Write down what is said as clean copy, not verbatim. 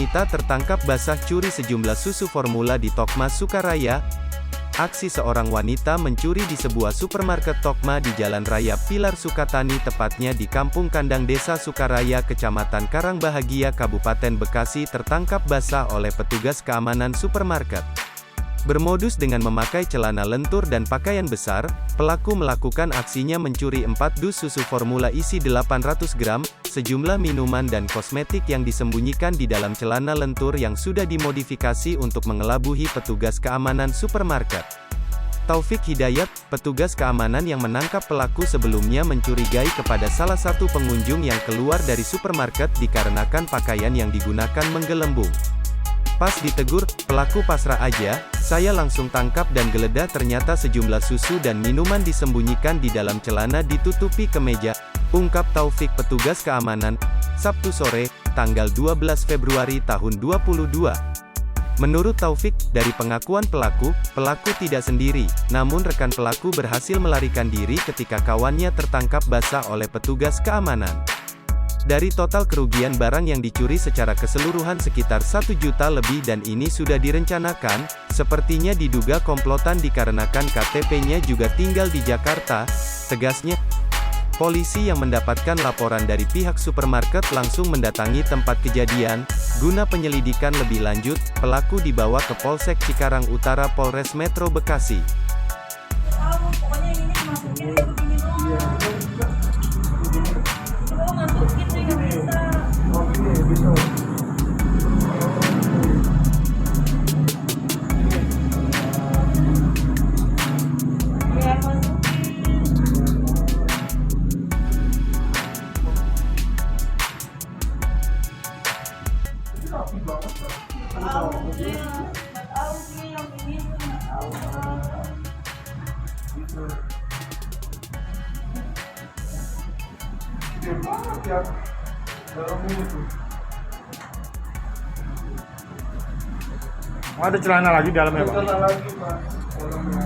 wanita tertangkap basah curi sejumlah susu formula di Tokma Sukaraya. Aksi seorang wanita mencuri di sebuah supermarket Tokma di Jalan Raya Pilar Sukatani, tepatnya di Kampung Kandang Desa Sukaraya, Kecamatan Karangbahagia, Kabupaten Bekasi, tertangkap basah oleh petugas keamanan supermarket. Bermodus dengan memakai celana lentur dan pakaian besar, pelaku melakukan aksinya mencuri 4 dus susu formula isi 800 gram, sejumlah minuman dan kosmetik yang disembunyikan di dalam celana lentur yang sudah dimodifikasi untuk mengelabuhi petugas keamanan supermarket. Taufik Hidayat, petugas keamanan yang menangkap pelaku sebelumnya mencurigai kepada salah satu pengunjung yang keluar dari supermarket dikarenakan pakaian yang digunakan menggelembung. Pas ditegur, pelaku pasrah aja, saya langsung tangkap dan geledah ternyata sejumlah susu dan minuman disembunyikan di dalam celana ditutupi kemeja, ungkap Taufik petugas keamanan, Sabtu sore, tanggal 12 Februari tahun 2022. Menurut Taufik, dari pengakuan pelaku tidak sendiri, namun rekan pelaku berhasil melarikan diri ketika kawannya tertangkap basah oleh petugas keamanan. Dari total kerugian barang yang dicuri secara keseluruhan sekitar 1 juta lebih dan ini sudah direncanakan, sepertinya diduga komplotan dikarenakan KTP-nya juga tinggal di Jakarta, tegasnya. Polisi yang mendapatkan laporan dari pihak supermarket langsung mendatangi tempat kejadian, guna penyelidikan lebih lanjut, pelaku dibawa ke Polsek Cikarang Utara Polres Metro Bekasi. Oh, ada celana lagi di dalamnya, Pak? Celana lagi, Pak.